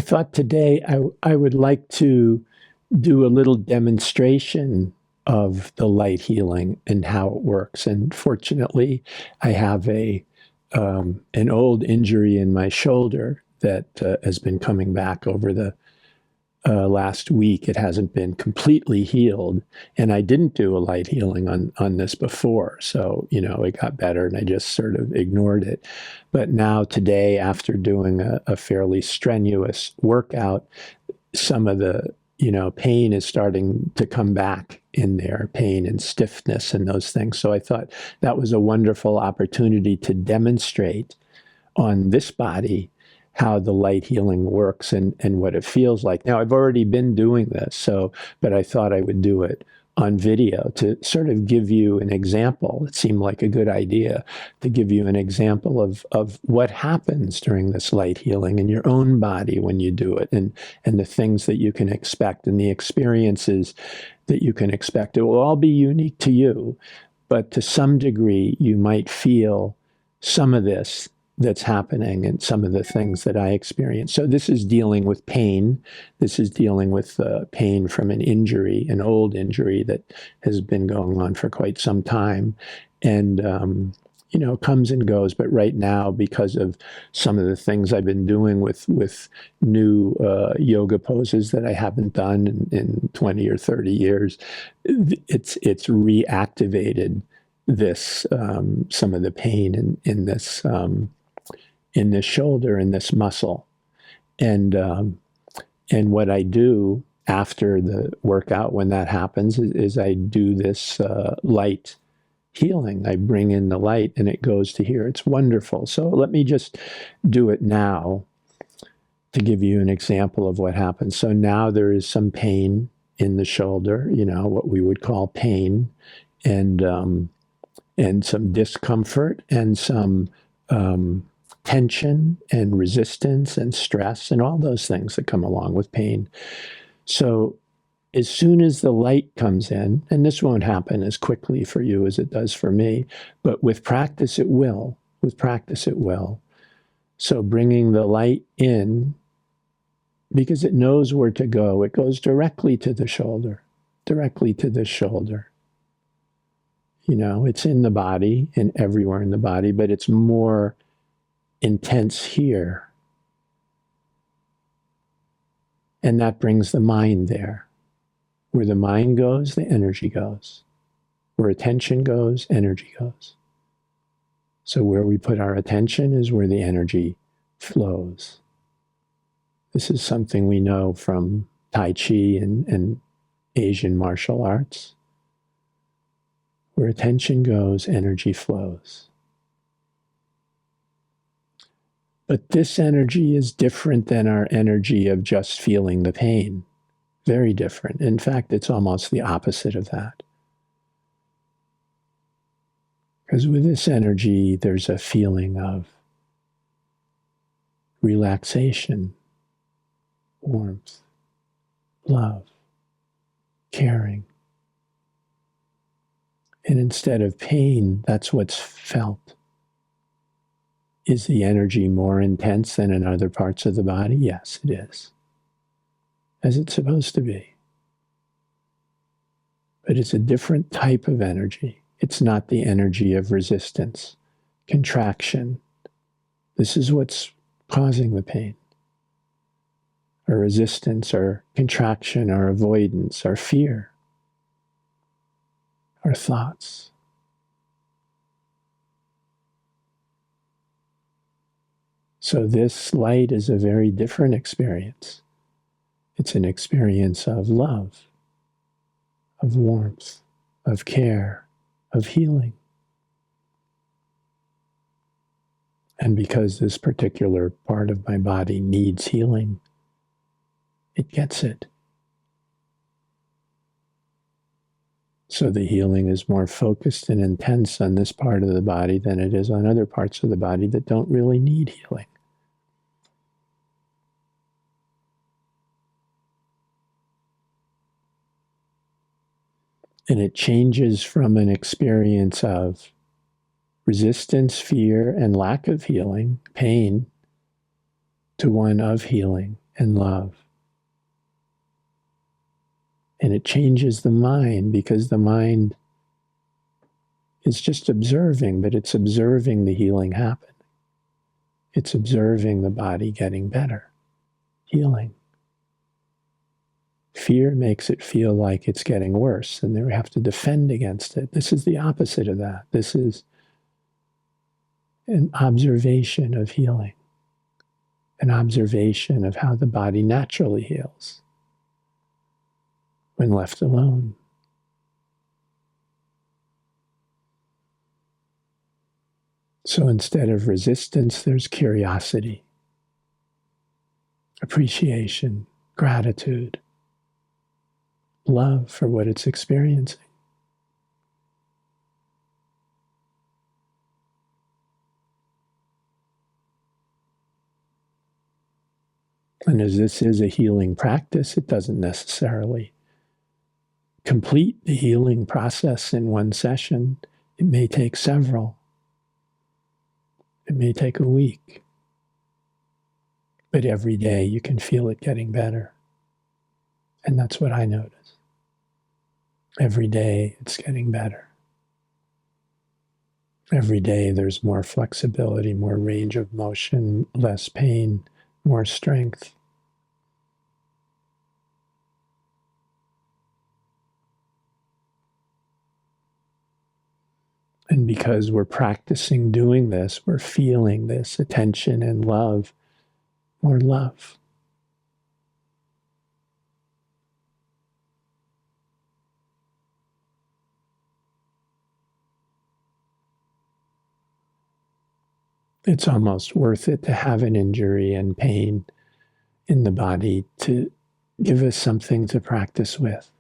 thought today I would like to do a little demonstration of the light healing and how it works. And fortunately, I have an old injury in my shoulder that has been coming back over the last week. It hasn't been completely healed, and I didn't do a light healing on this before. So, it got better and I just sort of ignored it. But now today, after doing a fairly strenuous workout, some of the, pain is starting to come back in there, pain and stiffness and those things. So I thought that was a wonderful opportunity to demonstrate on this body how the light healing works and what it feels like. Now, I've already been doing this, but I thought I would do it on video to sort of give you an example. It seemed like a good idea to give you an example of what happens during this light healing in your own body when you do it, and the things that you can expect and the experiences that you can expect. It will all be unique to you, but to some degree, you might feel some of this that's happening and some of the things that I experience. So this is dealing with pain. This is dealing with pain from an injury, an old injury that has been going on for quite some time. And, comes and goes. But right now, because of some of the things I've been doing with new yoga poses that I haven't done in 20 or 30 years, it's reactivated this, some of the pain in this shoulder, in this muscle. And what I do after the workout when that happens is I do this light healing. I bring in the light and it goes to here. It's wonderful. So let me just do it now to give you an example of what happens. So now there is some pain in the shoulder, what we would call pain, and some discomfort and some tension and resistance and stress and all those things that come along with pain. So as soon as the light comes in, and this won't happen as quickly for you as it does for me, but with practice it will. With practice it will. So bringing the light in, because it knows where to go, it goes directly to the shoulder, directly to the shoulder. It's in the body and everywhere in the body, but it's more intense here. And that brings the mind there. Where the mind goes, the energy goes. Where attention goes, energy goes. So where we put our attention is where the energy flows. This is something we know from Tai Chi and Asian martial arts. Where attention goes, energy flows. But this energy is different than our energy of just feeling the pain. Very different. In fact, it's almost the opposite of that. Because with this energy, there's a feeling of relaxation, warmth, love, caring. And instead of pain, that's what's felt. Is the energy more intense than in other parts of the body? Yes, it is. As it's supposed to be. But it's a different type of energy. It's not the energy of resistance, contraction. This is what's causing the pain. Or resistance, or contraction, or avoidance, or fear, or thoughts. So this light is a very different experience. It's an experience of love, of warmth, of care, of healing. And because this particular part of my body needs healing, it gets it. So the healing is more focused and intense on this part of the body than it is on other parts of the body that don't really need healing. And it changes from an experience of resistance, fear, and lack of healing, pain, to one of healing and love. And it changes the mind because the mind is just observing, but it's observing the healing happen. It's observing the body getting better, healing. Fear makes it feel like it's getting worse and they have to defend against it. This is the opposite of that. This is an observation of healing, an observation of how the body naturally heals when left alone. So instead of resistance, there's curiosity, appreciation, gratitude, love for what it's experiencing. And as this is a healing practice, it doesn't necessarily complete the healing process in one session. It may take several. It may take a week. But every day you can feel it getting better. And that's what I notice. Every day it's getting better. Every day there's more flexibility, more range of motion, less pain, more strength. And because we're practicing doing this, we're feeling this attention and love, more love. It's almost worth it to have an injury and pain in the body to give us something to practice with.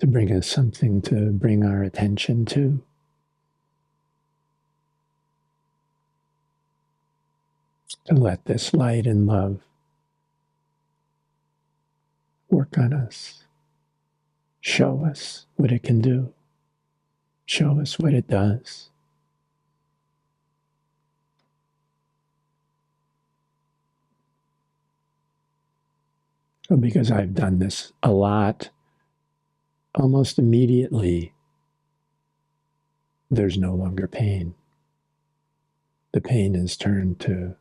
To bring us something to bring our attention to. To let this light and love work on us. Show us what it can do. Show us what it does. So because I've done this a lot, almost immediately, there's no longer pain. The pain is turned to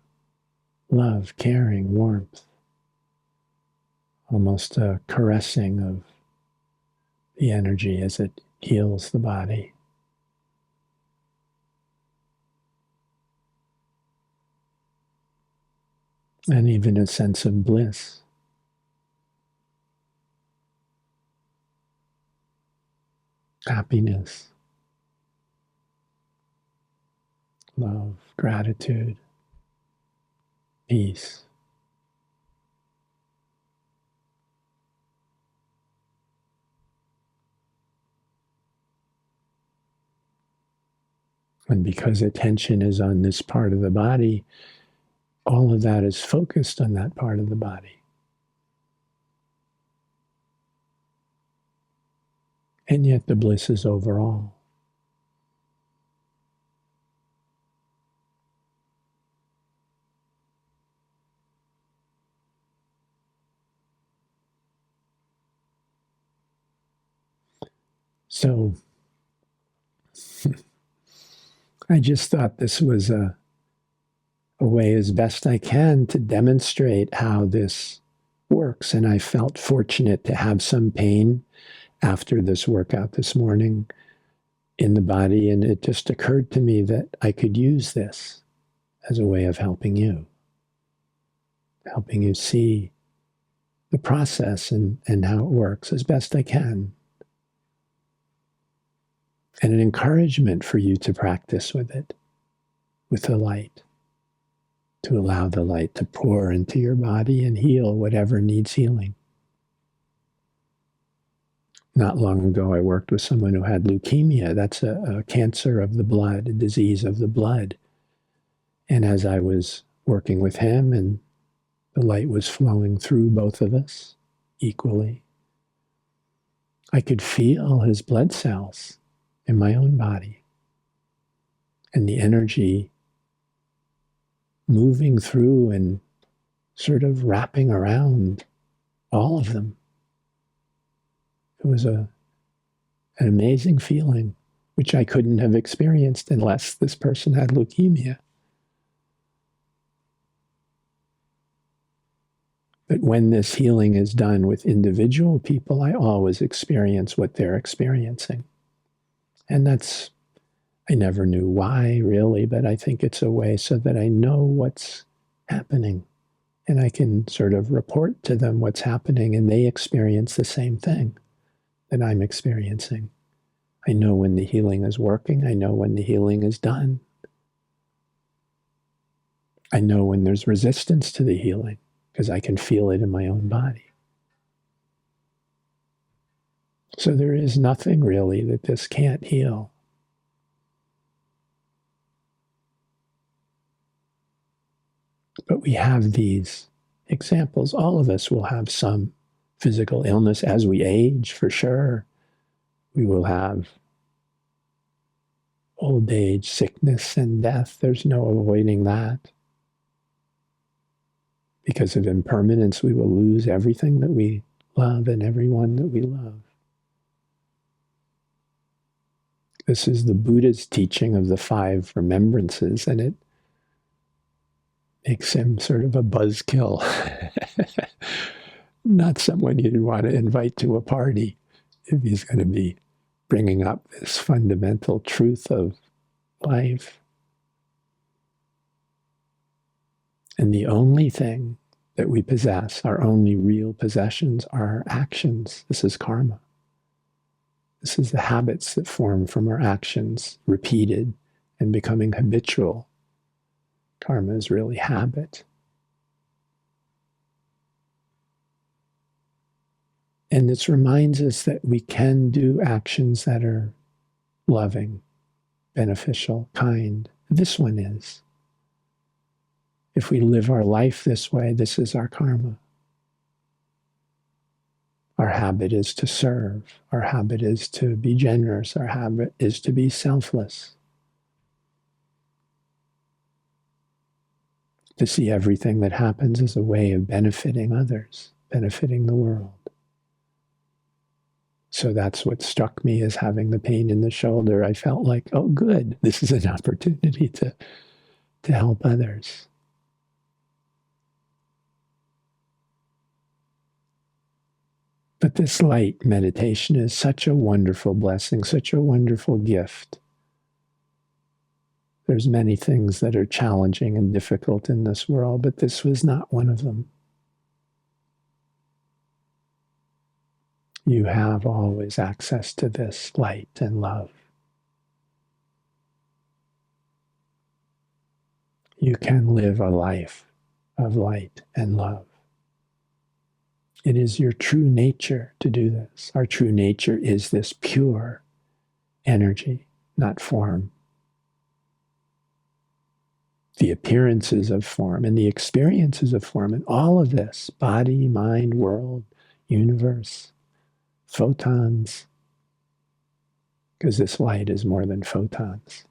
love, caring, warmth, almost a caressing of the energy as it heals the body. And even a sense of bliss. Happiness, love, gratitude, peace. And because attention is on this part of the body, all of that is focused on that part of the body. And yet the bliss is overall. So I just thought this was a way as best I can to demonstrate how this works. And I felt fortunate to have some pain after this workout this morning in the body. And it just occurred to me that I could use this as a way of helping you see the process and how it works as best I can. And an encouragement for you to practice with it, with the light, to allow the light to pour into your body and heal whatever needs healing. Not long ago, I worked with someone who had leukemia. That's a cancer of the blood, a disease of the blood. And as I was working with him and the light was flowing through both of us equally, I could feel his blood cells in my own body and the energy moving through and sort of wrapping around all of them. It was an amazing feeling, which I couldn't have experienced unless this person had leukemia. But when this healing is done with individual people, I always experience what they're experiencing. And I never knew why really, but I think it's a way so that I know what's happening and I can sort of report to them what's happening and they experience the same thing that I'm experiencing. I know when the healing is working. I know when the healing is done. I know when there's resistance to the healing because I can feel it in my own body. So there is nothing really that this can't heal. But we have these examples. All of us will have some physical illness as we age, for sure. We will have old age, sickness, and death. There's no avoiding that. Because of impermanence, we will lose everything that we love and everyone that we love. This is the Buddha's teaching of the 5 remembrances, and it makes him sort of a buzzkill. Not someone you'd want to invite to a party if he's going to be bringing up this fundamental truth of life. And the only thing that we possess, our only real possessions, are our actions. This is karma. This is the habits that form from our actions, repeated and becoming habitual. Karma is really habit. And this reminds us that we can do actions that are loving, beneficial, kind. This one is. If we live our life this way, this is our karma. Our habit is to serve. Our habit is to be generous. Our habit is to be selfless. To see everything that happens as a way of benefiting others, benefiting the world. So that's what struck me as having the pain in the shoulder. I felt like, oh, good, this is an opportunity to help others. But this light meditation is such a wonderful blessing, such a wonderful gift. There's many things that are challenging and difficult in this world, but this was not one of them. You have always access to this light and love. You can live a life of light and love. It is your true nature to do this. Our true nature is this pure energy, not form. The appearances of form and the experiences of form and all of this, body, mind, world, universe, photons, because this light is more than photons.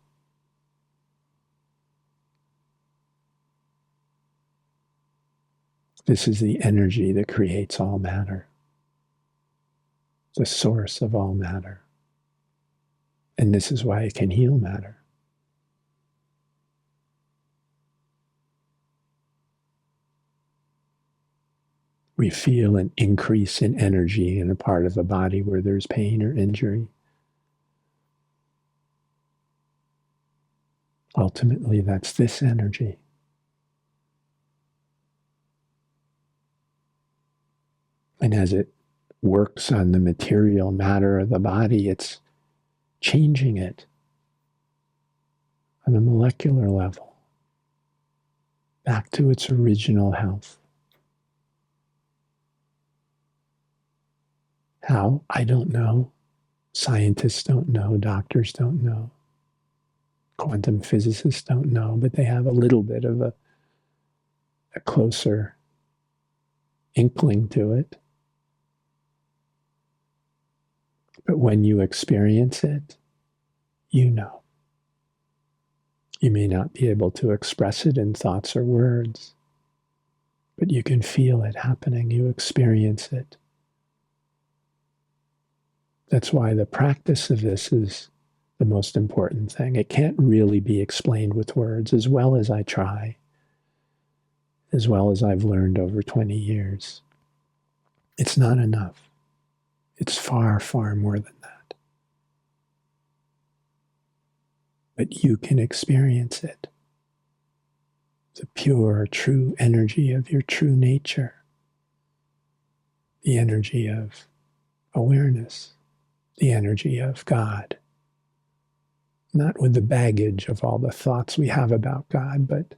This is the energy that creates all matter, the source of all matter. And this is why it can heal matter. We feel an increase in energy in a part of the body where there's pain or injury. Ultimately, that's this energy. And as it works on the material matter of the body, it's changing it on a molecular level back to its original health. How? I don't know. Scientists don't know. Doctors don't know. Quantum physicists don't know, but they have a little bit of a closer inkling to it. But when you experience it, you know. You may not be able to express it in thoughts or words, but you can feel it happening. You experience it. That's why the practice of this is the most important thing. It can't really be explained with words, as well as I try, as well as I've learned over 20 years. It's not enough. It's far, far more than that. But you can experience it. The pure, true energy of your true nature. The energy of awareness. The energy of God. Not with the baggage of all the thoughts we have about God, but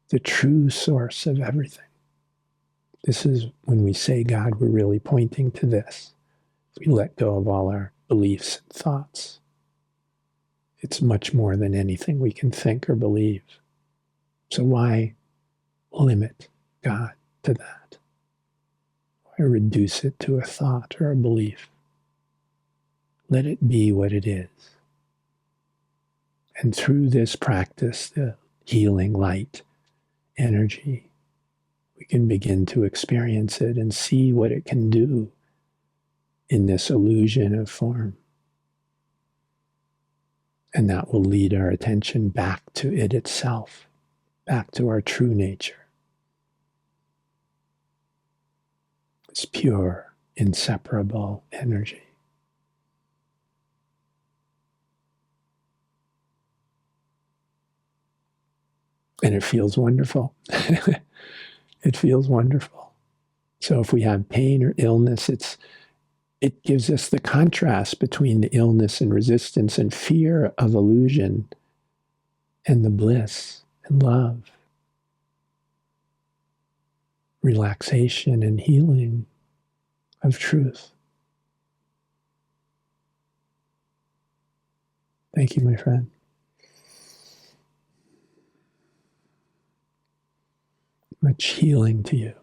the true source of everything. This is when we say God, we're really pointing to this. We let go of all our beliefs and thoughts. It's much more than anything we can think or believe. So why limit God to that? Why reduce it to a thought or a belief? Let it be what it is. And through this practice, the healing light energy, we can begin to experience it and see what it can do in this illusion of form. And that will lead our attention back to it itself, back to our true nature. It's pure, inseparable energy. And it feels wonderful. It feels wonderful. So if we have pain or illness, it gives us the contrast between the illness and resistance and fear of illusion and the bliss and love, relaxation and healing of truth. Thank you, my friend. Much healing to you.